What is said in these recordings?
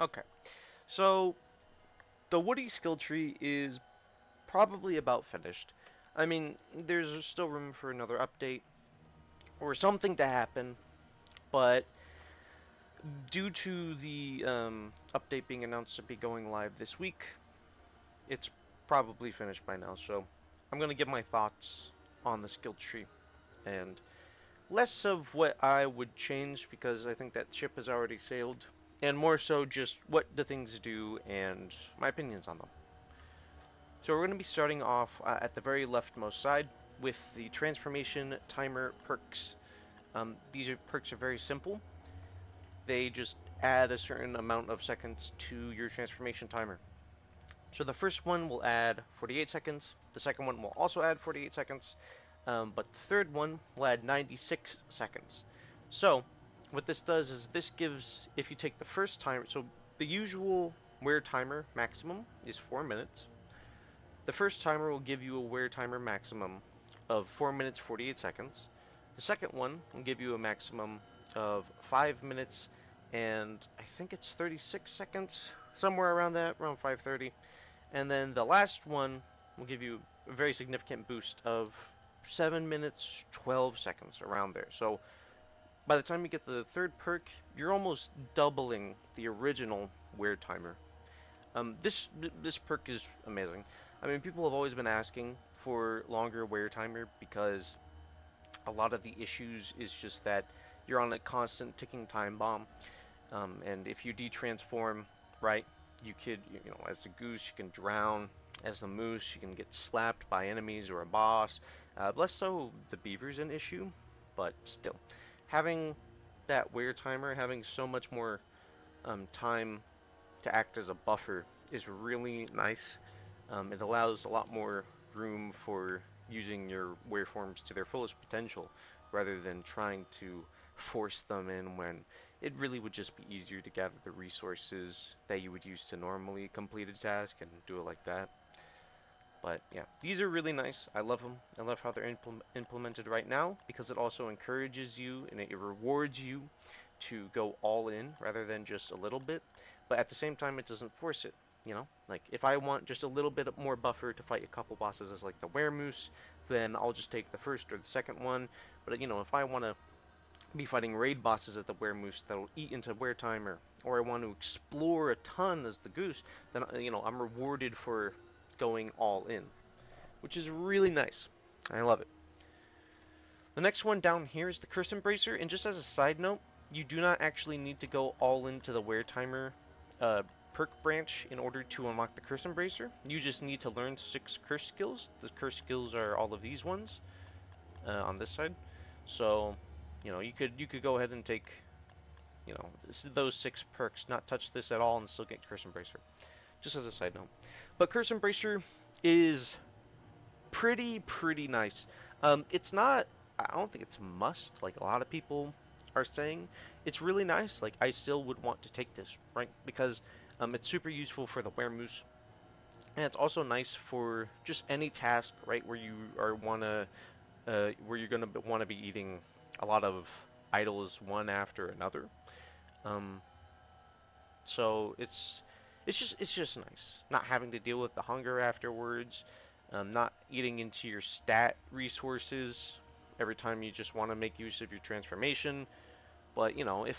Okay, so the Woodie skill tree is probably about finished. I mean, there's still room for another update or something to happen, but due to the update being announced to be going live this week, it's probably finished by now. So I'm going to give my thoughts on the skill tree and less of what I would change because I think that ship has already sailed, and more so just what the things do and my opinions on them. So we're going to be starting off at the very leftmost side with the transformation timer perks. Perks are very simple. They just add a certain amount of seconds to your transformation timer. So the first one will add 48 seconds. The second one will also add 48 seconds. But the third one will add 96 seconds. So what this does is this gives, if you take the first timer, so the usual wear timer maximum is 4 minutes. The first timer will give you a wear timer maximum of 4 minutes 48 seconds. The second one will give you a maximum of 5 minutes and I think it's 36 seconds, somewhere around that, around 5:30. And then the last one will give you a very significant boost of 7 minutes 12 seconds, around there. So by the time you get the third perk, you're almost doubling the original wear timer. This perk is amazing. I mean, people have always been asking for longer wear timer because a lot of the issues is just that you're on a constant ticking time bomb. And if you detransform, right, you could, as a goose, you can drown. As a moose, you can get slapped by enemies or a boss. Less so the beaver's an issue, but still, having that wear timer, having so much more time to act as a buffer is really nice. It allows a lot more room for using your waveforms to their fullest potential rather than trying to force them in when it really would just be easier to gather the resources that you would use to normally complete a task and do it like that. But yeah, these are really nice. I love them. I love how they're implemented right now because it also encourages you and it rewards you to go all in rather than just a little bit. But at the same time, it doesn't force it. Like if I want just a little bit more buffer to fight a couple bosses as like the Weremoose, then I'll just take the first or the second one. But if I want to be fighting raid bosses at the Weremoose that'll eat into wear timer, or I want to explore a ton as the Goose, then I'm rewarded for going all in, which is really nice. I love it. The next one down here is the Curse Embracer, and just as a side note, you do not actually need to go all into the wear timer uh, perk branch in order to unlock the Curse Embracer. You just need to learn 6 curse skills. The curse skills are all of these ones on this side. So, you could go ahead and take those 6 perks, not touch this at all, and still get Curse Embracer. Just as a side note. But Curse Embracer is pretty nice. It's not. I don't think it's must like a lot of people are saying. It's really nice. Like I still would want to take this, right? Because it's super useful for the Weremoose, and it's also nice for just any task, right? Where you're gonna want to be eating a lot of idols one after another. Um, so it's just nice not having to deal with the hunger afterwards, not eating into your stat resources every time you just want to make use of your transformation. But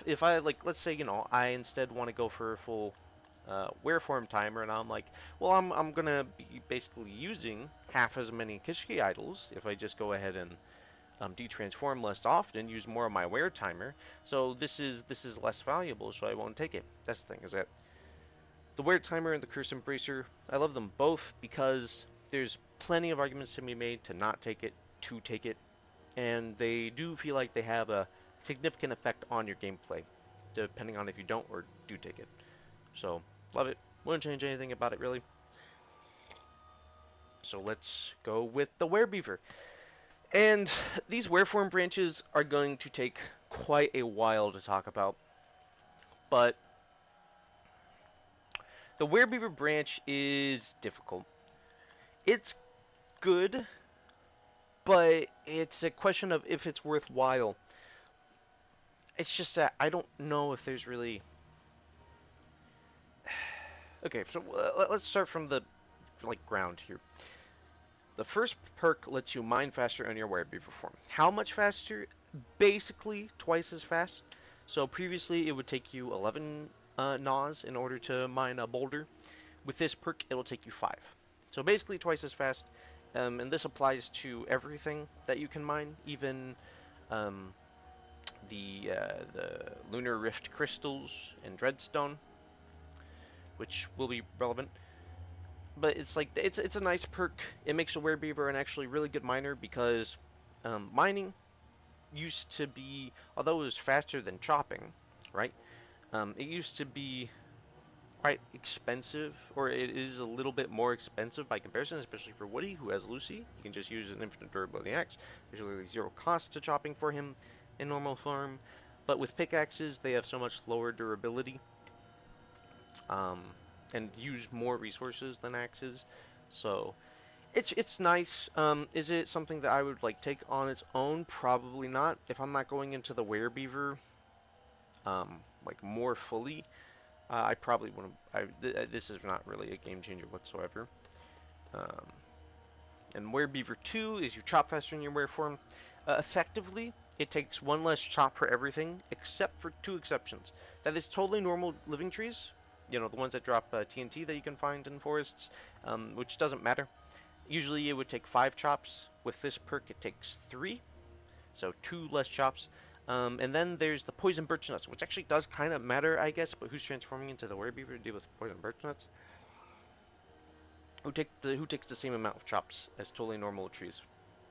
if I like, let's say I instead want to go for a full wear-form timer, and I'm like, well, I'm gonna be basically using half as many Kishki idols if I just go ahead and detransform less often, use more of my wear timer. So this is less valuable, so I won't take it. That's the thing, is that the wear timer and the curse embracer, I love them both because there's plenty of arguments to be made to not take it, to take it, and they do feel like they have a significant effect on your gameplay, depending on if you don't or do take it. So, love it. Wouldn't change anything about it really. So let's go with the Werebeaver. And these Wereform branches are going to take quite a while to talk about, but the Werebeaver branch is difficult. It's good, but it's a question of if it's worthwhile. It's just that I don't know if there's really Okay, so let's start from the like ground here. The first perk lets you mine faster on your Werebeaver form. How much faster? Basically twice as fast. So previously it would take you 11 gnaws in order to mine a boulder. With this perk, it'll take you 5. So basically twice as fast. And this applies to everything that you can mine, even um, the Lunar Rift crystals and Dreadstone, which will be relevant. But it's like it's a nice perk. It makes a Werebeaver an actually really good miner because mining used to be, although it was faster than chopping, right? It used to be quite expensive, or it is a little bit more expensive by comparison, especially for Woodie, who has Lucy. You can just use an infinite durability axe. There's really zero cost to chopping for him in normal form. But with pickaxes, they have so much lower durability um, and use more resources than axes. So it's nice. Is it something that I would like take on its own? Probably not. If I'm not going into the Werebeaver like more fully, I probably wouldn't. This is not really a game changer whatsoever. Um, and Werebeaver 2 is you chop faster in your were form. Effectively, it takes one less chop for everything, except for two exceptions. That is totally normal living trees. You know, the ones that drop TNT that you can find in forests, which doesn't matter. Usually it would take 5 chops. With this perk, it takes 3, so 2 less chops. And then there's the poison birch nuts, which actually does kind of matter, I guess. But who's transforming into the Werebeaver to deal with poison birch nuts? Who takes the same amount of chops as totally normal trees?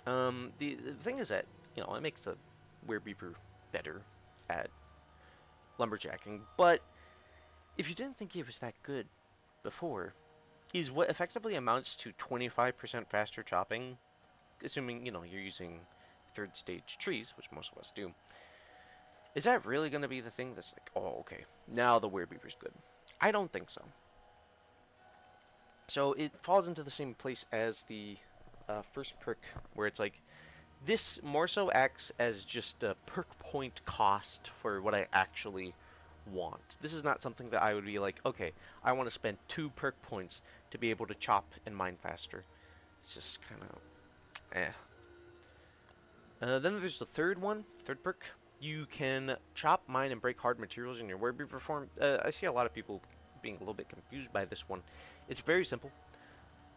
The thing is that it makes the Werebeaver better at lumberjacking. But if you didn't think it was that good before, is what effectively amounts to 25% faster chopping, assuming you're using third stage trees, which most of us do. Is that really going to be the thing that's like, oh, okay, now the Werebeaver's good? I don't think so. So it falls into the same place as the first perk, where it's like, this more so acts as just a perk point cost for what I actually want. This is not something that I would be like, okay, I want to spend 2 perk points to be able to chop and mine faster. It's just kind of eh. Then there's the third perk. You can chop, mine, and break hard materials in your Werebeaver form. I see a lot of people being a little bit confused by this one. It's very simple.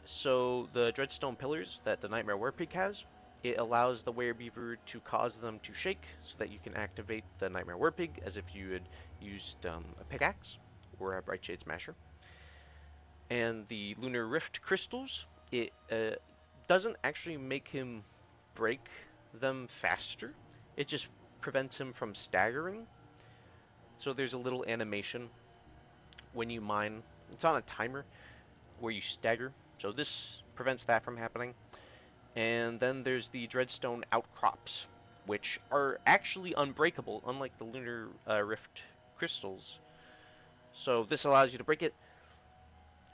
So the Dreadstone pillars that the Nightmare Werepig has, it allows the Werebeaver to cause them to shake so that you can activate the Nightmare Werepig as if you had used a pickaxe or a Brightshade Smasher. And the Lunar Rift crystals, it doesn't actually make him break them faster. It just prevents him from staggering. So there's a little animation when you mine. It's on a timer where you stagger. So this prevents that from happening. And then there's the Dreadstone outcrops, which are actually unbreakable, unlike the Lunar Rift crystals. So this allows you to break it.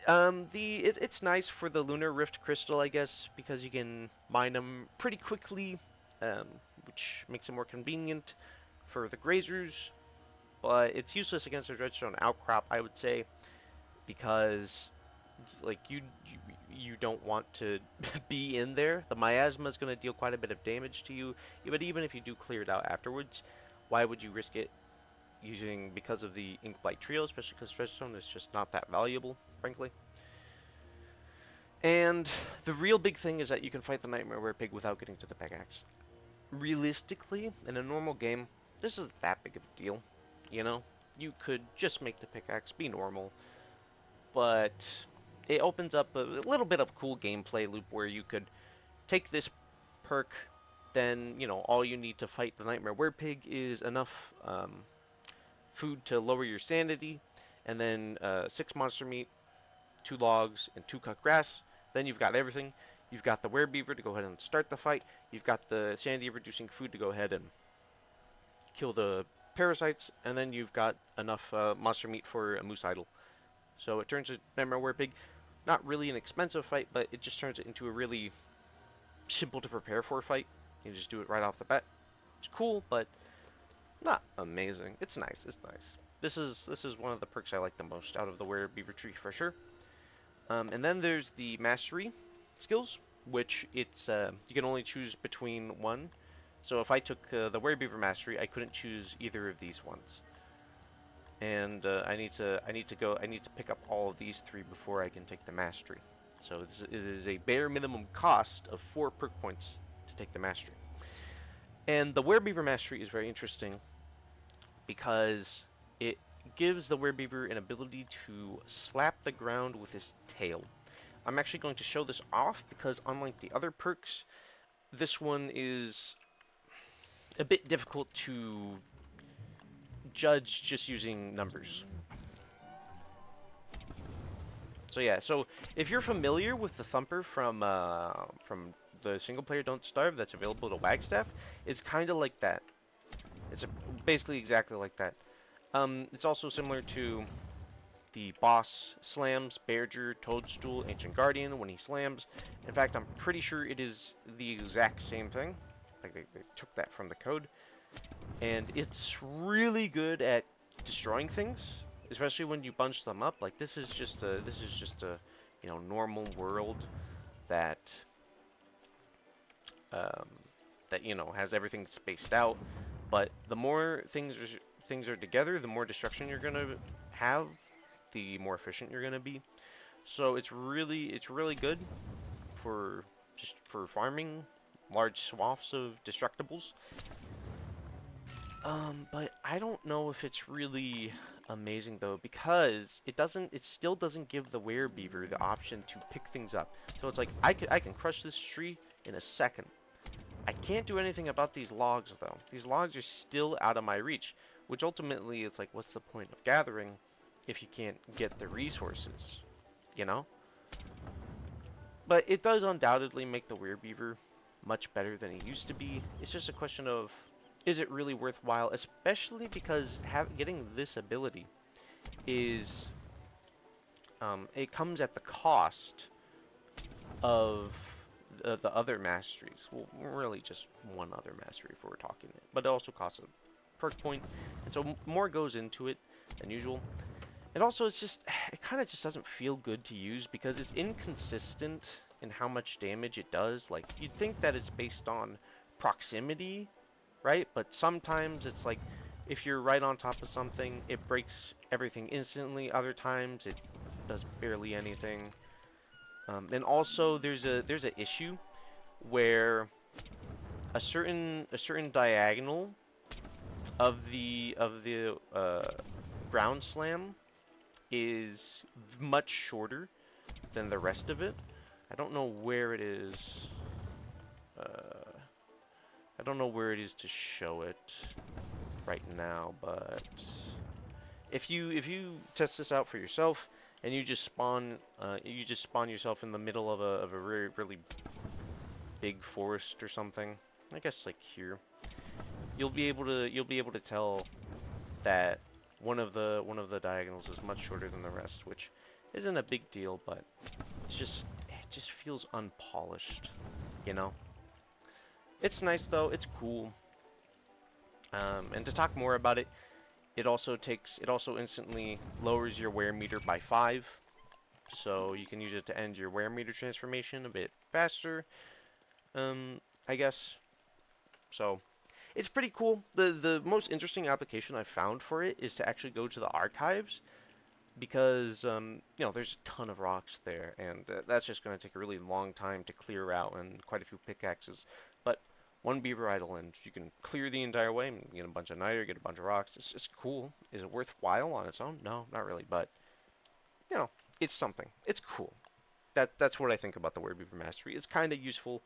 It's nice for the Lunar Rift crystal, I guess, because you can mine them pretty quickly, um, which makes it more convenient for the grazers. But it's useless against the Dreadstone outcrop, I would say, because like you don't want to be in there. The miasma is going to deal quite a bit of damage to you, but even if you do clear it out afterwards, why would you risk it because of the Inkblight trio, especially because Dreadstone is just not that valuable, frankly. And the real big thing is that you can fight the Nightmare Werepig without getting to the pickaxe. Realistically, in a normal game, this isn't that big of a deal. You could just make the pickaxe be normal, but it opens up a little bit of cool gameplay loop where you could take this perk, then all you need to fight the Nightmare Werepig is enough food to lower your sanity, and then 6 monster meat, 2 logs, and 2 cut grass. Then you've got everything. You've got the Werebeaver to go ahead and start the fight. You've got the sanity reducing food to go ahead and kill the parasites, and then you've got enough monster meat for a moose idol. So it turns a Nightmare Werepig not really an expensive fight, but it just turns it into a really simple to prepare for fight. You just do it right off the bat. It's cool, but not amazing. It's nice. It's nice. this is one of the perks I like the most out of the Werebeaver tree for sure. And then there's the mastery skills, which it's you can only choose between one. So if I took the Werebeaver mastery, I couldn't choose either of these ones. And I need to pick up all of these three before I can take the mastery. So it is a bare minimum cost of 4 perk points to take the mastery. And the Werebeaver mastery is very interesting because it gives the Werebeaver an ability to slap the ground with his tail. I'm actually going to show this off because unlike the other perks, this one is a bit difficult to judge just using numbers. So yeah, so if you're familiar with the Thumper from the single player Don't Starve that's available to Wagstaff, it's kind of like that. It's basically exactly like that. It's also similar to the boss slams, Bearger, Toadstool, Ancient Guardian when he slams. In fact, I'm pretty sure it is the exact same thing. Like they took that from the code. And it's really good at destroying things, especially when you bunch them up. Like this is just a normal world that has everything spaced out. But the more things are together, the more destruction you're gonna have, the more efficient you're gonna be. So it's really good for farming large swaths of destructibles. But I don't know if it's really amazing though, because it still doesn't give the Werebeaver the option to pick things up. So it's like I can crush this tree in a second. I can't do anything about these logs though. These logs are still out of my reach, which ultimately it's like, what's the point of gathering if you can't get the resources, you know? But it does undoubtedly make the Werebeaver much better than it used to be. It's just a question of, is it really worthwhile, especially because getting this ability is it comes at the cost of the other masteries. Well, really just one other mastery if we're talking it, but it also costs a perk point, and so more goes into it than usual. And also it kind of just doesn't feel good to use because it's inconsistent in how much damage it does. Like you'd think that it's based on proximity, right? But sometimes it's like if you're right on top of something, it breaks everything instantly. Other times it does barely anything. And also there's an issue where a certain diagonal of the ground slam is much shorter than the rest of it. I don't know where it is. I don't know where it is to show it right now, but if you test this out for yourself and you just spawn yourself in the middle of a really big forest or something, I guess like here, you'll be able to tell that one of the diagonals is much shorter than the rest, which isn't a big deal, but it just feels unpolished, you know. It's nice though, it's cool. And to talk more about it, it also instantly lowers your wear meter by 5, so you can use it to end your wear meter transformation a bit faster, I guess. So it's pretty cool. The most interesting application I've found for it is to actually go to the archives, because there's a ton of rocks there, and that's just going to take a really long time to clear out, and quite a few pickaxes. But one beaver idle, and you can clear the entire way, and get a bunch of niter, get a bunch of rocks. It's cool. Is it worthwhile on its own? No, not really, but it's something. It's cool. That's what I think about the Werebeaver Mastery. It's kind of useful,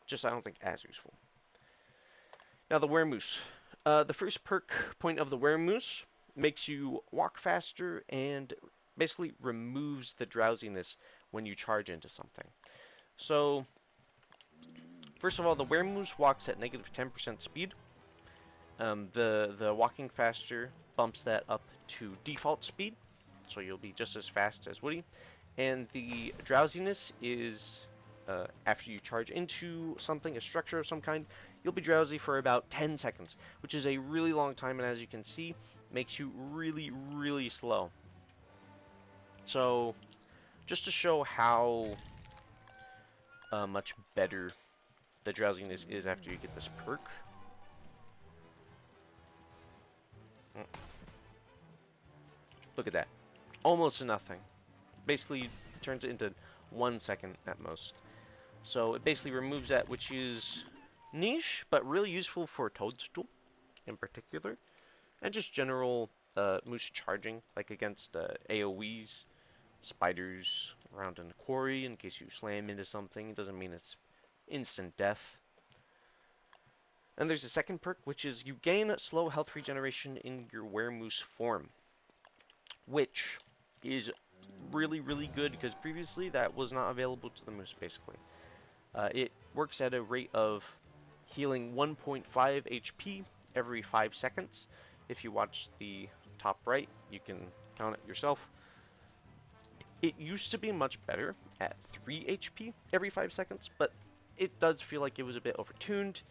just I don't think as useful. Now the Weremoose. The first perk point of the Weremoose makes you walk faster and basically removes the drowsiness when you charge into something. So first of all, the Weremoose walks at negative 10% speed. The walking faster bumps that up to default speed, so you'll be just as fast as Woody. And the drowsiness is after you charge into something, a structure of some kind, you'll be drowsy for about 10 seconds, which is a really long time. And as you can see, makes you really, really slow. So, just to show how much better the drowsiness is after you get this perk. Look at that. Almost nothing. Basically turns it into 1 second at most. So it basically removes that, which is niche, but really useful for Toadstool in particular. And just general moose charging, like against AoEs, spiders around in the quarry, in case you slam into something. It doesn't mean it's instant death. And there's a second perk, which is you gain slow health regeneration in your Weremoose form, which is really, really good because previously that was not available to the moose, basically. It works at a rate of healing 1.5 HP every 5 seconds. If you watch the top right, you can count it yourself. It used to be much better at 3 HP every 5 seconds, but it does feel like it was a bit overtuned.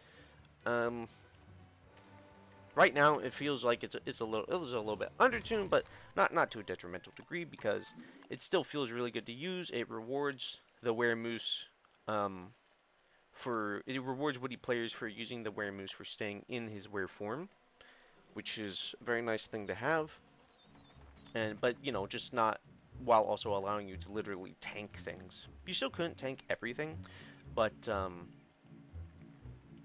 Right now, it feels like it was a little bit undertuned, but not to a detrimental degree because it still feels really good to use. It rewards the Weremoose it rewards Woodie players for using the Weremoose for staying in his Were form, which is a very nice thing to have. But you know, just not while also allowing you to literally tank things. You still couldn't tank everything, but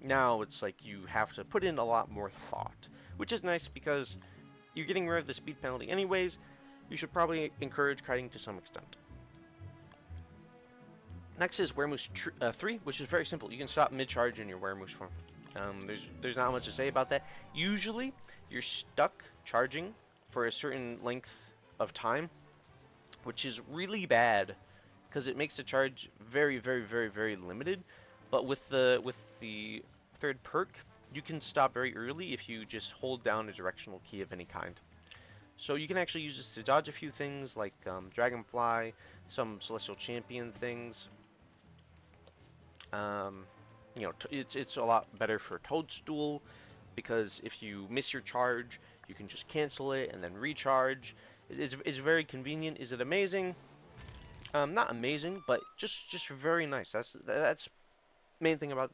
now it's like you have to put in a lot more thought, which is nice because you're getting rid of the speed penalty anyways. You should probably encourage kiting to some extent. Next is Weremoose 3, which is very simple. You can stop mid-charge in your Weremoose form. There's not much to say about that. Usually, you're stuck charging for a certain length of time, which is really bad because it makes the charge very, very, very, very limited. But with the third perk, you can stop very early if you just hold down a directional key of any kind. So you can actually use this to dodge a few things like Dragonfly, some Celestial Champion things. You know, it's a lot better for Toadstool because if you miss your charge, you can just cancel it and then recharge. It's very convenient. Is it amazing? Not amazing, but just very nice. That's main thing about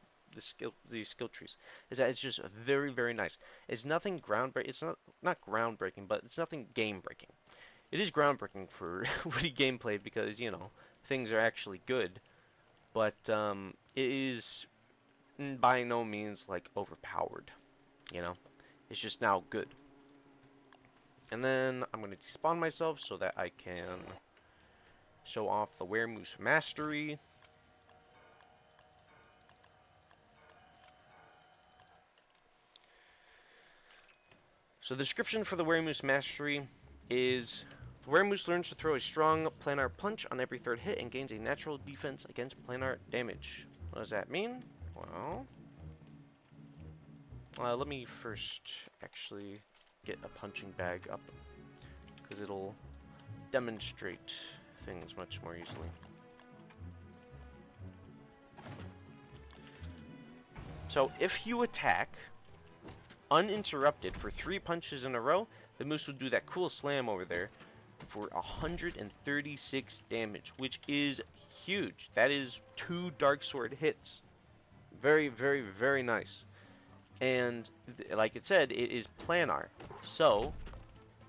these skill trees is that it's just very, very nice. It's nothing groundbreaking. It's not groundbreaking, but it's nothing game breaking. It is groundbreaking for Woodie gameplay because you know things are actually good, but it is by no means like overpowered. You know, it's just now good. And then I'm going to despawn myself so that I can show off the Weremoose mastery. So the description for the Weremoose mastery is the Weremoose learns to throw a strong planar punch on every third hit and gains a natural defense against planar damage. What does that mean? Well, let me first actually get a punching bag up because it'll demonstrate things much more easily. So if you attack uninterrupted for 3 punches in a row, the moose will do that cool slam over there for 136 damage, which is huge. That is 2 Dark Sword hits. Very, very, very nice. And like it said, it is planar. So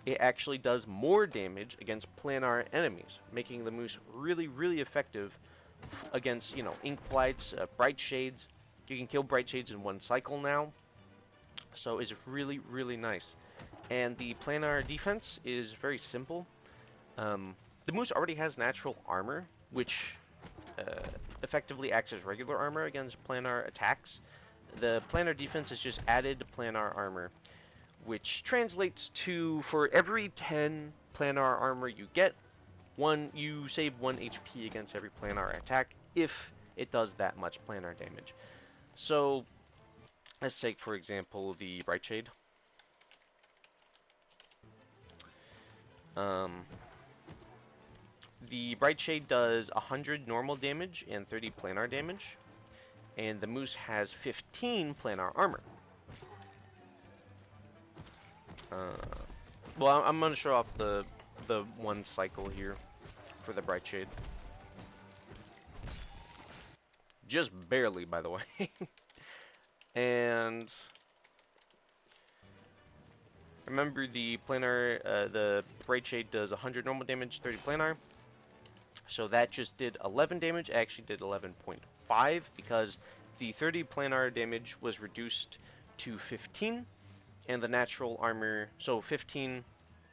it actually does more damage against planar enemies, making the moose really, really effective against, you know, ink blights, bright shades. You can kill bright shades in 1 cycle now. So it's really, really nice. And the planar defense is very simple. The moose already has natural armor, which effectively acts as regular armor against planar attacks. The planar defense is just added planar armor, which translates to for every 10 planar armor you get, you save 1 HP against every planar attack if it does that much planar damage. So let's take, for example, the Bright Shade. The Bright Shade does 100 normal damage and 30 planar damage, and the moose has 15 planar armor. Well, I'm gonna show off the one cycle here for the Bright Shade. Just barely, by the way. And remember the planar, the Bright Shade does 100 normal damage, 30 planar. So that just did 11 damage. I actually did 11.5 because the 30 planar damage was reduced to 15, and the natural armor, so 15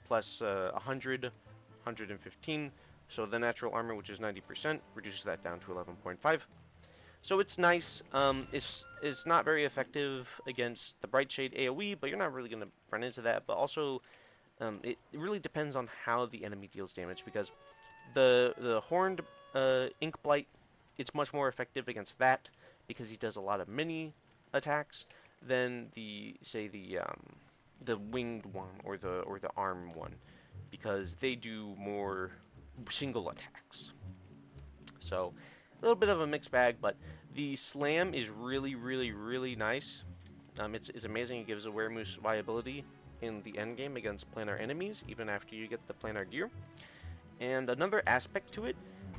plus 100, 115. So the natural armor, which is 90%, reduces that down to 11.5. So it's nice. It's not very effective against the Bright Shade AoE, but you're not really going to run into that. But also, it really depends on how the enemy deals damage, because the Horned Ink Blight, it's much more effective against that because he does a lot of mini attacks than the winged one or the arm one, because they do more single attacks. So a little bit of a mixed bag, but the slam is really, really, really nice. It's amazing. It gives a Weremoose viability in the end game against planar enemies, even after you get the planar gear. And another aspect to it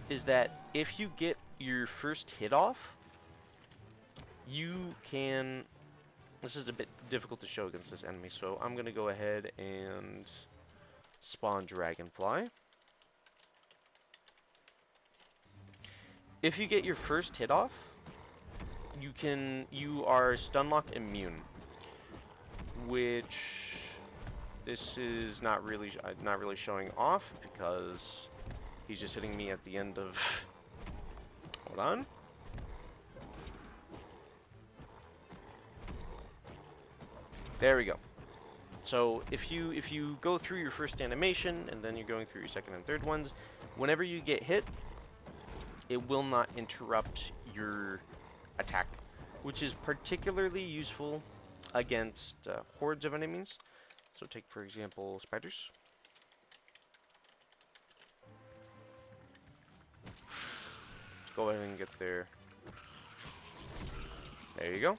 is that if you get your first hit off, you can... This is a bit difficult to show against this enemy, so I'm going to go ahead and spawn Dragonfly. If you get your first hit off, you are stun lock immune, which this is not really showing off because he's just hitting me at the end of. Hold on. There we go. So if you go through your first animation and then you're going through your second and third ones, whenever you get hit, it will not interrupt your attack, which is particularly useful against hordes of enemies. So take, for example, spiders. Let's go ahead and get there. There you go.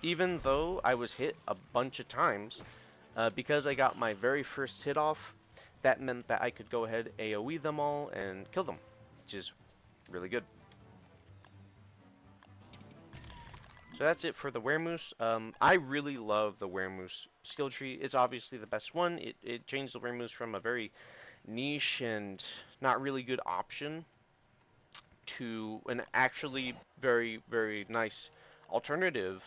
Even though I was hit a bunch of times, because I got my very first hit off, that meant that I could go ahead, AoE them all, and kill them, which is really good. So that's it for the Weremoose. I really love the Weremoose skill tree. It's obviously the best one. It changed the Weremoose from a very niche and not really good option to an actually very, very nice alternative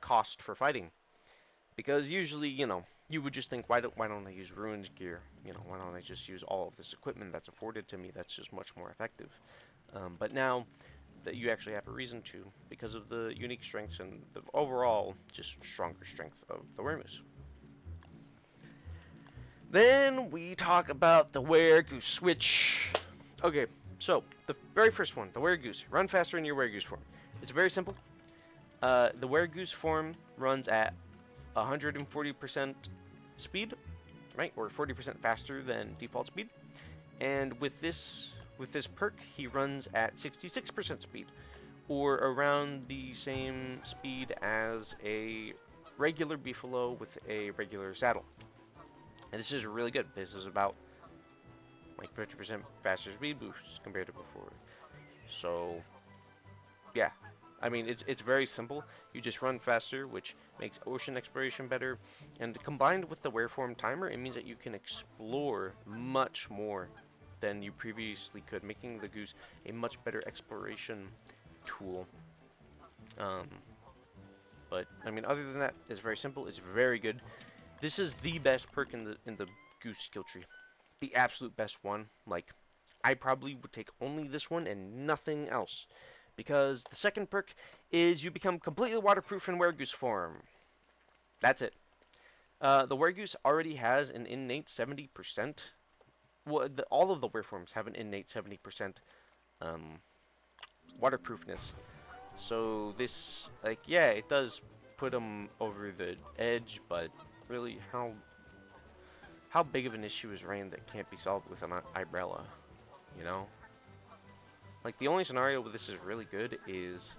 cost for fighting. Because usually, you know, you would just think, why don't I use ruined gear? You know, why don't I just use all of this equipment that's afforded to me? That's just much more effective. But now that you actually have a reason to, because of the unique strengths and the overall just stronger strength of the Weremoose. Then we talk about the Weregoose switch. Okay, so the very first one, the Weregoose. Run faster in your Weregoose form. It's very simple. The Weregoose form runs at 140% speed, right, or 40% faster than default speed. And with this perk, he runs at 66% speed, or around the same speed as a regular Beefalo with a regular saddle. And this is really good. This is about like 50% faster speed boosts compared to before. So, yeah. I mean, it's very simple. You just run faster, which makes ocean exploration better. And combined with the Wereform timer, it means that you can explore much more than you previously could, making the Goose a much better exploration tool. But I mean, other than that, it's very simple. It's very good. This is the best perk in the Goose skill tree, the absolute best one. Like, I probably would take only this one and nothing else, because the second perk is you become completely waterproof in Weregoose form. That's it. The Weregoose already has an innate 70%. Well, all of the Wereforms have an innate 70% waterproofness. So this, like, yeah, it does put them over the edge, but really, how big of an issue is rain that can't be solved with an umbrella, you know? Like, the only scenario where this is really good is,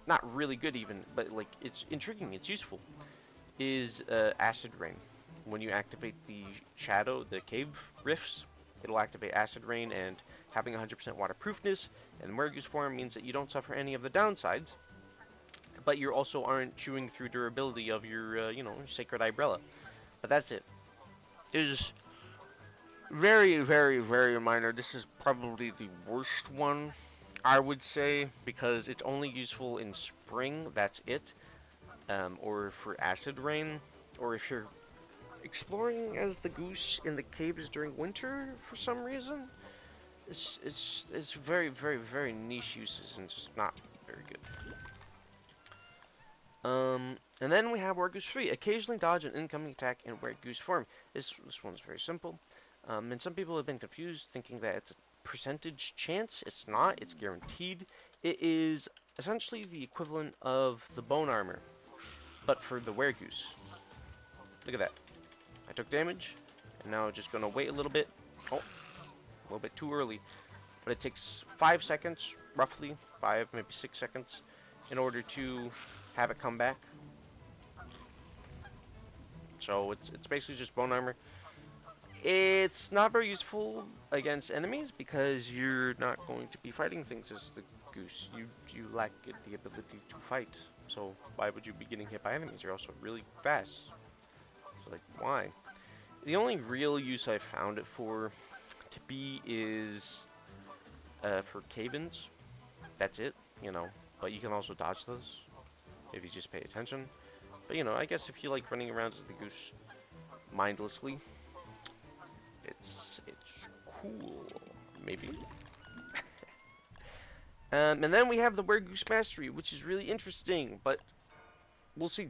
not really good even, but like, it's intriguing, it's useful, is acid rain. when you activate the shadow, the cave rifts, it'll activate acid rain, and having 100% waterproofness and Weregoose form means that you don't suffer any of the downsides, but you also aren't chewing through durability of your, sacred umbrella. But that's it. It is very, very, very minor. This is probably the worst one, I would say, because it's only useful in spring. That's it. Or for acid rain, or if you're exploring as the goose in the caves during winter for some reason. It's very, very, very niche uses and just not very good. And then we have Weregoose 3. Occasionally dodge an incoming attack in Weregoose form. This one's very simple. And some people have been confused, thinking that it's a percentage chance. It's not. It's guaranteed. It is essentially the equivalent of the bone armor, but for the Weregoose. Look at that. I took damage, and now just gonna wait a little bit. Oh, a little bit too early. But it takes 5 seconds, roughly 5, maybe 6 seconds, in order to have it come back. So it's basically just bone armor. It's not very useful against enemies because you're not going to be fighting things as the goose. You lack the ability to fight. So why would you be getting hit by enemies? You're also really fast. So like, why? The only real use I found it for to be is for cave-ins. That's it, But you can also dodge those if you just pay attention. But I guess if you like running around as the goose mindlessly, it's cool, maybe. And then we have the Weregoose Mastery, which is really interesting, but we'll see.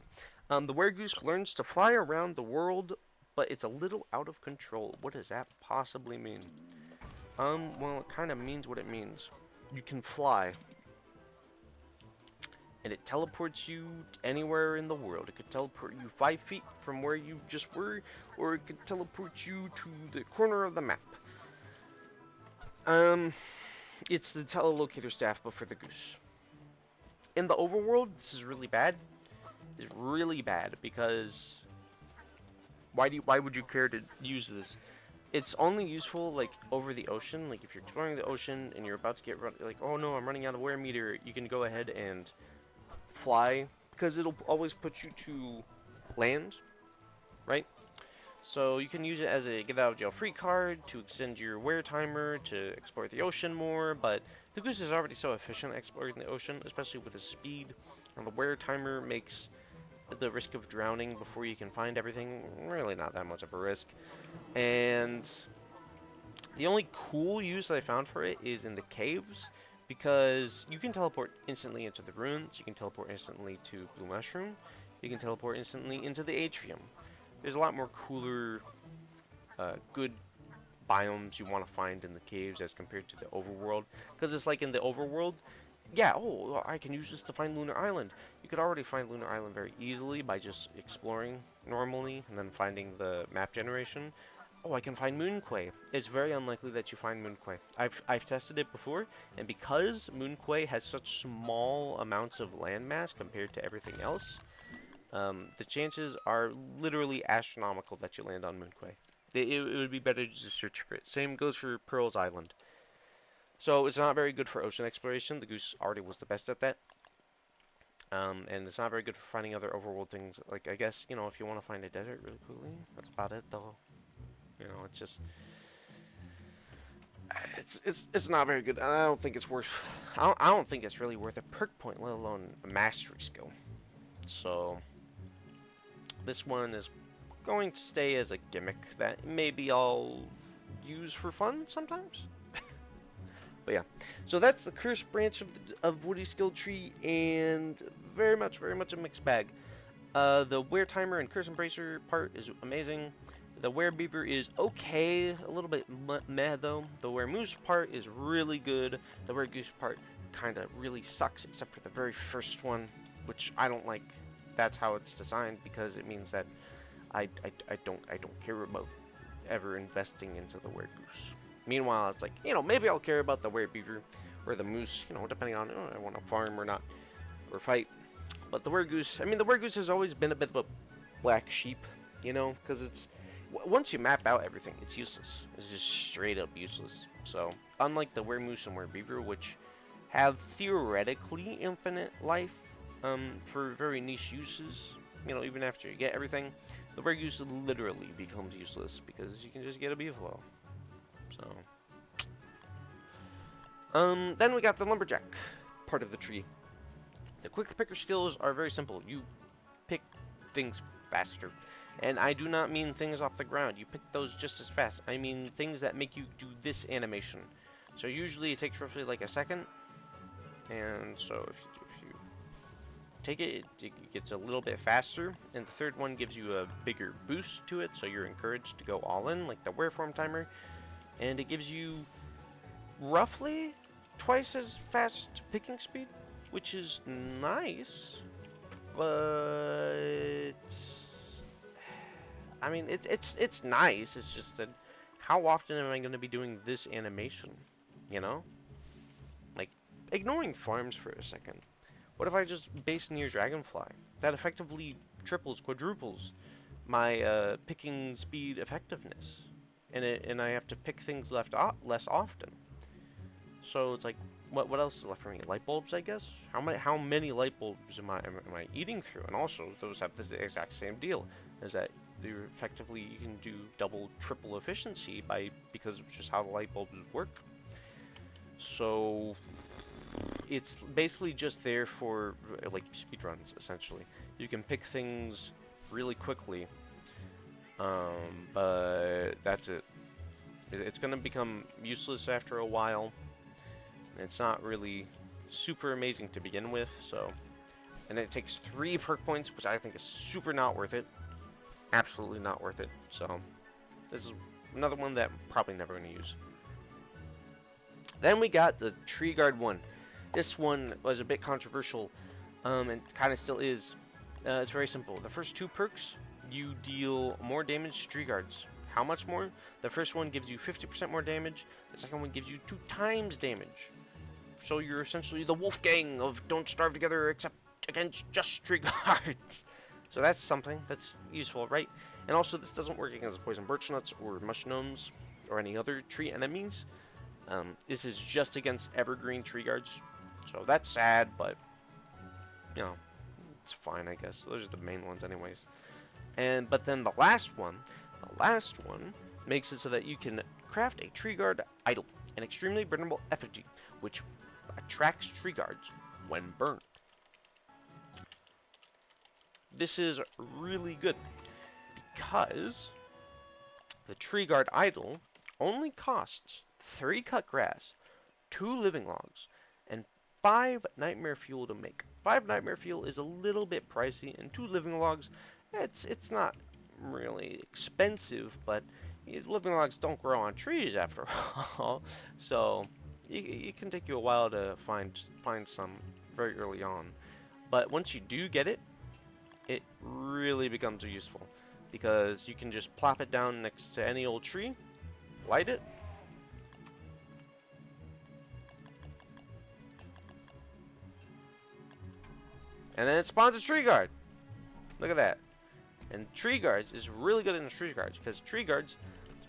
The Weregoose learns to fly around the world, but it's a little out of control. What does that possibly mean? Well, it kind of means what it means. You can fly, and it teleports you anywhere in the world. It could teleport you 5 feet from where you just were, or it could teleport you to the corner of the map. It's the telelocator staff, but for the goose. In the overworld, this is really bad. It's really bad because why would you care to use this? It's only useful like over the ocean. Like if you're exploring the ocean and you're about to get like, oh no, I'm running out of Weremeter. You can go ahead and fly because it'll always put you to land, right? So you can use it as a get out of jail free card to extend your wear timer to explore the ocean more, but the goose is already so efficient at exploring the ocean, especially with the speed, and the wear timer makes the risk of drowning before you can find everything really not that much of a risk. And the only cool use that I found for it is in the caves, because you can teleport instantly into the ruins, you can teleport instantly to Blue Mushroom, you can teleport instantly into the Atrium. There's a lot more cooler, good biomes you want to find in the caves as compared to the overworld. Because it's like in the overworld, yeah, oh, I can use this to find Lunar Island. You could already find Lunar Island very easily by just exploring normally and then finding the map generation. Oh, I can find Moonquay. It's very unlikely that you find Moonquay. I've tested it before, and because Moonquay has such small amounts of landmass compared to everything else, the chances are literally astronomical that you land on Moonquay. It would be better to just search for it. Same goes for Pearl's Island. So it's not very good for ocean exploration. The goose already was the best at that. And it's not very good for finding other overworld things. Like, I guess, if you want to find a desert really quickly, that's about it, though. It's just... It's not very good. I don't think it's worth... I don't think it's really worth a perk point, let alone a mastery skill. So... this one is going to stay as a gimmick that maybe I'll use for fun sometimes. But yeah, so that's the cursed branch of Woodie's skill tree, and very much a mixed bag. The wear timer and curse embracer part is amazing. The Werebeaver is okay, a little bit meh though. The Weremoose part is really good. The Weregoose part kind of really sucks, except for the very first one, which I don't like. That's how it's designed, because it means that I don't care about ever investing into the Weregoose. Meanwhile, it's like, maybe I'll care about the Werebeaver or the moose, depending on I want to farm or not, or fight. But the Weregoose, the Weregoose has always been a bit of a black sheep You know, because once you map out everything, it's useless. It's just straight up useless. So unlike the Weremoose and Werebeaver, which have theoretically infinite life for very niche uses, you know, even after you get everything, the Weregoose literally becomes useless because you can just get a beefalo. So then we got the Lumberjack part of the tree. The quick picker skills are very simple. You pick things faster. And I do not mean things off the ground. You pick those just as fast. I mean things that make you do this animation. So usually it takes roughly like a second. And so if you take it, it gets a little bit faster. And the third one gives you a bigger boost to it. So you're encouraged to go all in, like the Wereform timer. And it gives you roughly twice as fast picking speed, which is nice. But I mean, it's nice. It's just that how often am I going to be doing this animation? You know, like ignoring farms for a second. What if I just base near Dragonfly? That effectively triples, quadruples my picking speed effectiveness, and I have to pick things less often. So it's like, what else is left for me? Light bulbs, I guess. How many light bulbs am I eating through? And also, those have the exact same deal, is that you can do double, triple efficiency because of just how the light bulbs work. So it's basically just there for like speedruns, essentially. You can pick things really quickly, but that's it. It's gonna become useless after a while. It's not really super amazing to begin with, so. And it takes 3 perk points, which I think is super not worth it. Absolutely not worth it. So, this is another one that I'm probably never going to use. Then we got the Tree Guard one. This one was a bit controversial, and kind of still is. It's very simple. The first 2 perks, you deal more damage to Tree Guards. How much more? The first one gives you 50% more damage. The second one gives you 2 times damage. So you're essentially the Wolfgang of Don't Starve Together except against just Tree Guards. So that's something that's useful, right? And also this doesn't work against poison birch nuts or mush gnomes or any other tree enemies. This is just against evergreen Tree Guards. So that's sad, but you know, it's fine, I guess. Those are the main ones anyways. But then the last one makes it so that you can craft a Tree Guard idol, an extremely burnable effigy, which attracts Tree Guards when burned. This is really good because the Tree Guard idol only costs 3 cut grass, 2 living logs, and 5 nightmare fuel to make. 5 nightmare fuel is a little bit pricey, and 2 living logs, it's not really expensive, but living logs don't grow on trees after all, so it can take you a while to find some very early on. But once you do get it, it really becomes useful because you can just plop it down next to any old tree, light it, and then it spawns a Tree Guard. Look at that. And Tree Guards is really good in the Tree Guards because Tree Guards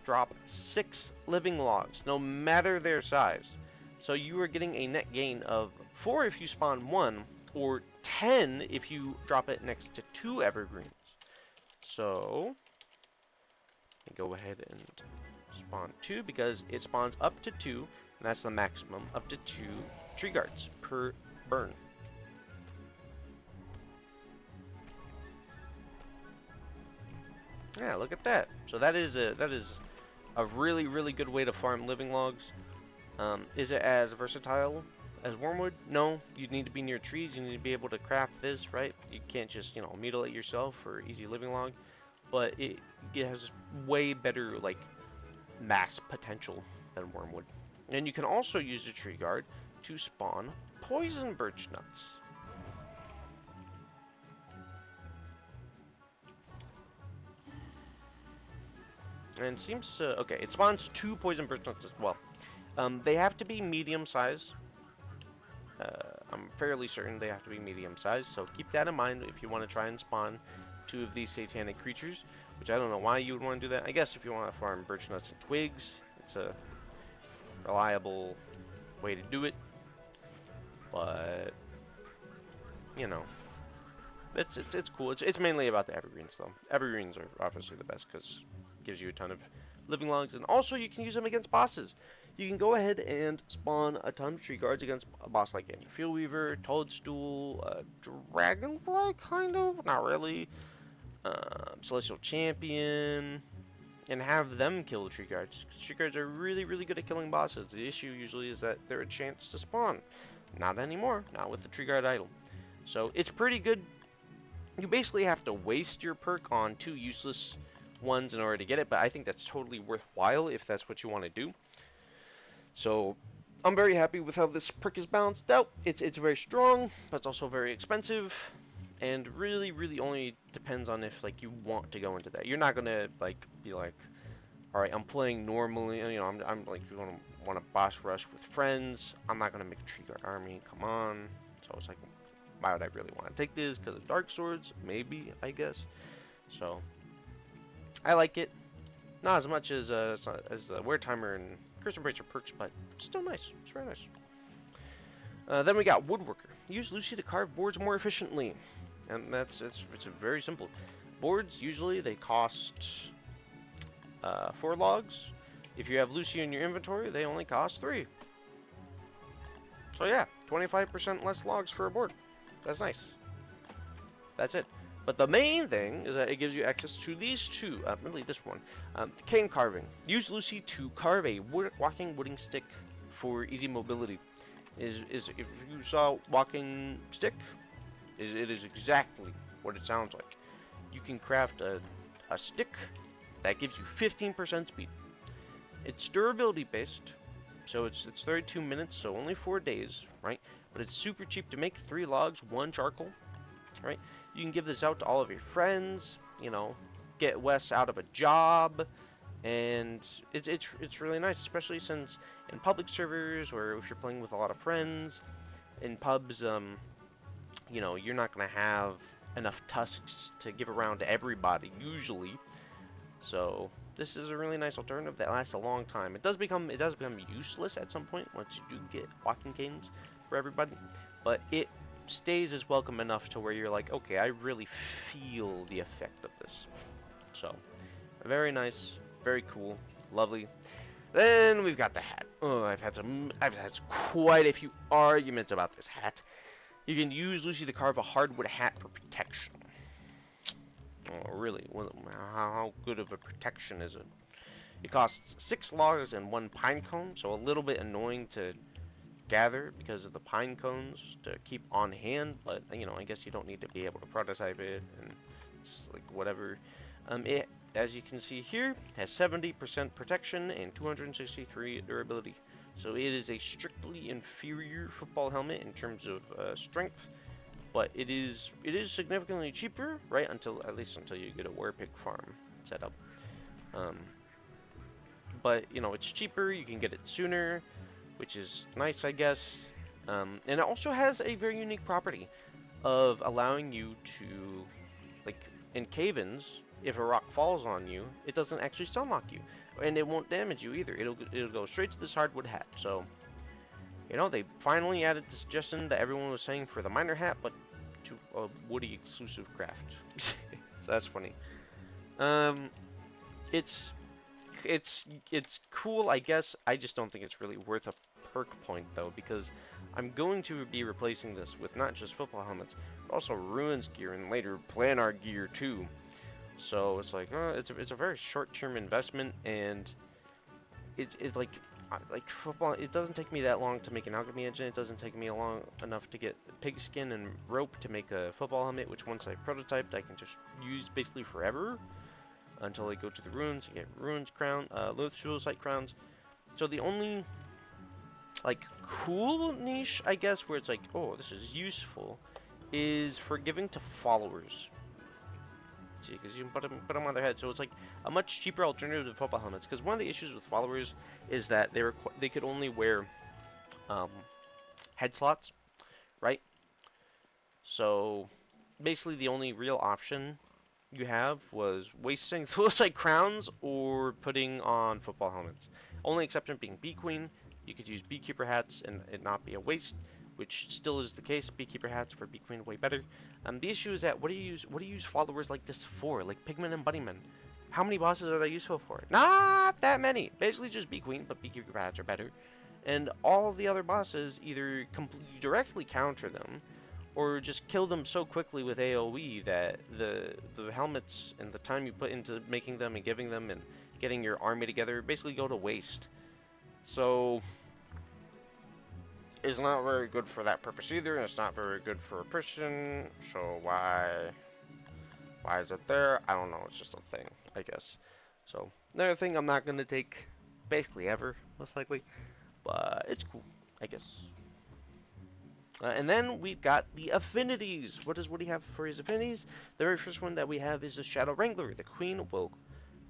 drop 6 living logs, no matter their size. So you are getting a net gain of 4 if you spawn 1, or 10 if you drop it next to 2 evergreens. So, go ahead and spawn 2 because it spawns up to 2, and that's the maximum, up to 2 Tree Guards per burn. Yeah, look at that. So that is a really, really good way to farm living logs. Is it as versatile as Wormwood? No, you need to be near trees. You need to be able to craft this, right? You can't just, you know, mutilate yourself for easy living log. But it has way better, like, mass potential than Wormwood. And you can also use the Tree Guard to spawn poison birch nuts. And it seems to, okay, it spawns 2 poison birch nuts as well. They have to be medium size. I'm fairly certain they have to be medium size, so keep that in mind if you want to try and spawn 2 of these satanic creatures. which I don't know why you would want to do that. I guess if you want to farm birch nuts and twigs, it's a reliable way to do it. But you know, it's cool. It's mainly about the evergreens though. Evergreens are obviously the best because it gives you a ton of living logs, and also you can use them against bosses. You can go ahead and spawn a ton of tree guards against a boss like any Field Weaver, Toadstool, Dragonfly, kind of, not really, Celestial Champion, and have them kill the tree guards. Tree guards are really, really good at killing bosses. The issue usually is that they're a chance to spawn. Not anymore, not with the tree guard idol. So it's pretty good. You basically have to waste your perk on 2 useless ones in order to get it, but I think that's totally worthwhile if that's what you want to do. So I'm very happy with how this perk is balanced out. It's very strong, but it's also very expensive, and really only depends on if like you want to go into that. You're not gonna like be like, all right, I'm playing normally. You know, I'm like, you want to boss rush with friends. I'm not gonna make a tree guard army. Come on. So it's like, why would I really want to take this? Because of dark swords, maybe, I guess. So I like it. Not as much as Wear Timer and Curse Embracer perks, but still nice. It's very nice. Then we got Woodworker. Use Lucy to carve boards more efficiently, and it's very simple. Boards usually they cost 4 logs. If you have Lucy in your inventory, they only cost 3. So yeah, 25% less logs for a board. That's nice. That's it. But the main thing is that it gives you access to these two, really this one, cane carving. Use Lucy to carve a walking wooden stick for easy mobility. Is if you saw walking stick, it is exactly what it sounds like. You can craft a stick that gives you 15% speed. It's durability based, so it's 32 minutes, so only 4 days, right? But it's super cheap to make. 3 logs, 1 charcoal, right? You can give this out to all of your friends, you know, get Wes out of a job, and it's really nice, especially since in public servers or if you're playing with a lot of friends, in pubs, you know, you're not gonna have enough tusks to give around to everybody usually. So this is a really nice alternative that lasts a long time. It does become useless at some point once you do get walking canes for everybody, but it stays as welcome enough to where you're like, okay, I really feel the effect of this. So very nice, very cool, lovely. Then we've got the hat. Oh, I've had quite a few arguments about this hat. You can use Lucy to carve a hardwood hat for protection. Oh, really? How good of a protection is it? It costs 6 logs and 1 pine cone, so a little bit annoying to gather because of the pine cones to keep on hand, but you know, I guess you don't need to be able to prototype it, and it's like whatever. It, as you can see here, has 70% protection and 263 durability, so it is a strictly inferior football helmet in terms of strength, but it is significantly cheaper, right? At least until you get a Werepig farm set up. But you know, it's cheaper. You can get it sooner, which is nice, I guess. And it also has a very unique property of allowing you to, like, in cave-ins, if a rock falls on you, it doesn't actually stun-lock you, and it won't damage you either. It'll go straight to this hardwood hat. So, you know, they finally added the suggestion that everyone was saying for the miner hat, but to a Woodie exclusive craft. So that's funny. It's cool, I guess. I just don't think it's really worth a perk point though, because I'm going to be replacing this with not just football helmets, but also ruins gear and later planar gear too. So it's like, it's a very short-term investment, and it's like football. It doesn't take me that long to make an alchemy engine. It doesn't take me enough to get pigskin and rope to make a football helmet, which once I prototyped, I can just use basically forever until I go to the ruins. You get ruins crown, suicide crowns. So the only like cool niche, I guess, where it's like, oh, this is useful, is for giving to followers. See, because you can put them on their head, so it's like a much cheaper alternative to football helmets. Because one of the issues with followers is that they could only wear head slots, right? So basically, the only real option you have was wasting those like crowns or putting on football helmets. Only exception being Bee Queen. You could use Beekeeper hats and it not be a waste, which still is the case. Beekeeper hats for Bee Queen way better. The issue is that what do you use followers like this for? Like Pigman and Bunnyman. How many bosses are they useful for? Not that many. Basically just Bee Queen, but Beekeeper hats are better. And all of the other bosses either directly counter them or just kill them so quickly with AoE that the helmets and the time you put into making them and giving them and getting your army together basically go to waste. So it's not very good for that purpose either, and it's not very good for a person. So why is it there? I don't know. It's just a thing, I guess. So another thing I'm not gonna take basically ever, most likely, but it's cool, I guess. And then we've got the affinities. What does Woody have for his affinities? The very first one that we have is the Shadow Wrangler. The Queen will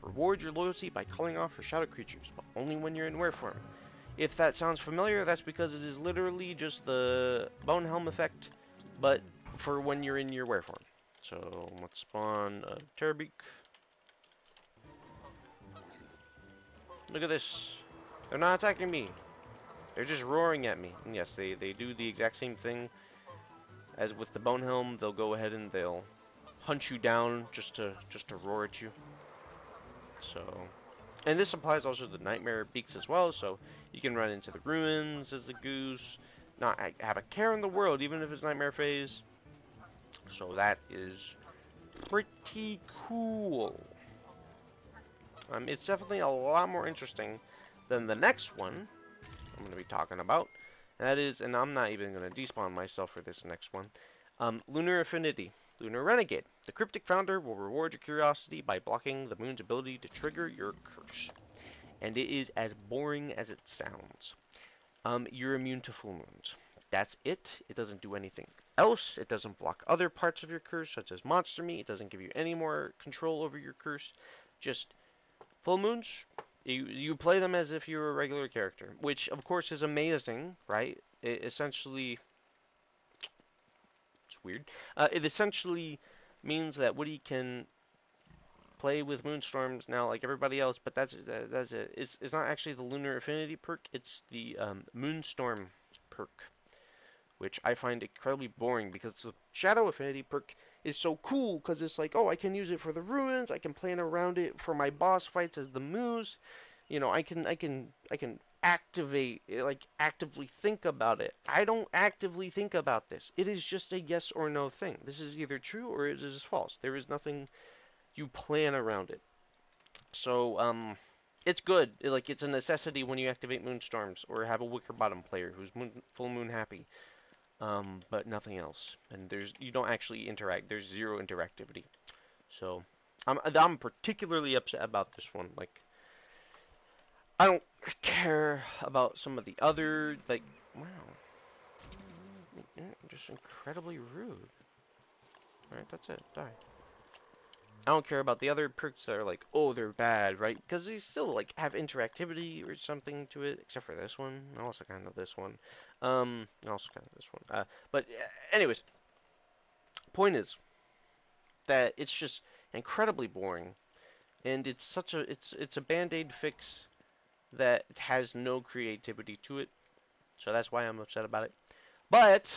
reward your loyalty by calling off her shadow creatures, but only when you're in were form. If that sounds familiar, that's because it is literally just the Bone Helm effect, but for when you're in your were form. So let's spawn a Terrorbeak. Look at this. They're not attacking me. They're just roaring at me. And yes, they do the exact same thing as with the Bone Helm. They'll go ahead and they'll hunt you down just to roar at you. So, and this applies also to the Nightmare Beaks as well. So you can run into the ruins as the goose, not have a care in the world, even if it's Nightmare phase. So that is pretty cool. It's definitely a lot more interesting than the next one I'm going to be talking about. And that is, and I'm not even going to despawn myself for this next one, Lunar Affinity. Lunar Renegade. The Cryptic Founder will reward your curiosity by blocking the moon's ability to trigger your curse. And it is as boring as it sounds. You're immune to full moons. That's it. It doesn't do anything else. It doesn't block other parts of your curse, such as monster meat. It doesn't give you any more control over your curse. Just full moons, you play them as if you were a regular character, which of course is amazing, right? It essentially, it's weird. It essentially means that Woody can play with moonstorms now like everybody else, but that's it. It's not actually the Lunar Affinity perk. It's the Moonstorm perk, which I find incredibly boring because the Shadow Affinity perk is so cool because it's like, oh, I can use it for the ruins, I can plan around it for my boss fights as the moose. You know, I can activate, like actively think about it. I don't actively think about this. It is just a yes or no thing. This is either true or it is false. There is nothing you plan around it. So, it's good. It's a necessity when you activate Moonstorms or have a Wicker Bottom player who's full moon happy. But nothing else. And you don't actually interact. There's zero interactivity. So I'm particularly upset about this one. Like, I don't care about some of the other, like, wow, just incredibly rude. All right, that's it. Die. I don't care about the other perks that are like, oh, they're bad, right? Because they still like have interactivity or something to it, except for this one. Also kind of this one. Also kind of this one. But anyways, point is that it's just incredibly boring, and it's a band-aid fix that has no creativity to it. So that's why I'm upset about it. But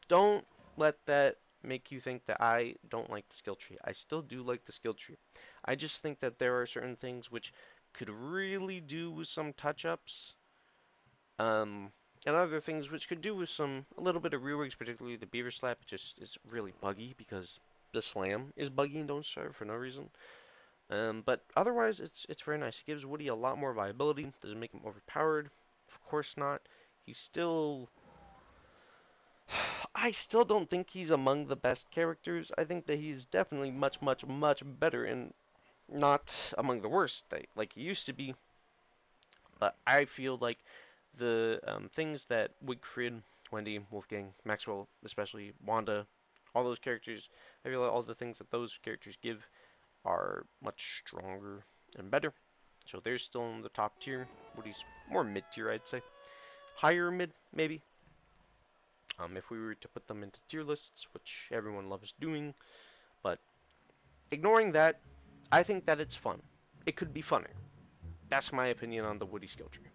don't let that make you think that I don't like the skill tree. I still do like the skill tree. I just think that there are certain things which could really do with some touch-ups. And other things which could do with a little bit of reworks, particularly the Beaver Slap just is really buggy because the Slam is buggy and don't serve for no reason. But otherwise, it's very nice. It gives Woody a lot more viability. Doesn't make him overpowered. Of course not. He's still... I still don't think he's among the best characters. I think that he's definitely much, much, much better and not among the worst, like he used to be. But I feel like the things that Wigfrid, Wendy, Wolfgang, Maxwell, especially Wanda, all those characters, I feel like all the things that those characters give are much stronger and better. So they're still in the top tier. Woody's more mid tier, I'd say. Higher mid, maybe. If we were to put them into tier lists, which everyone loves doing, but Ignoring that, I think that it's fun. It could be funner. That's my opinion on the Woody skill tree.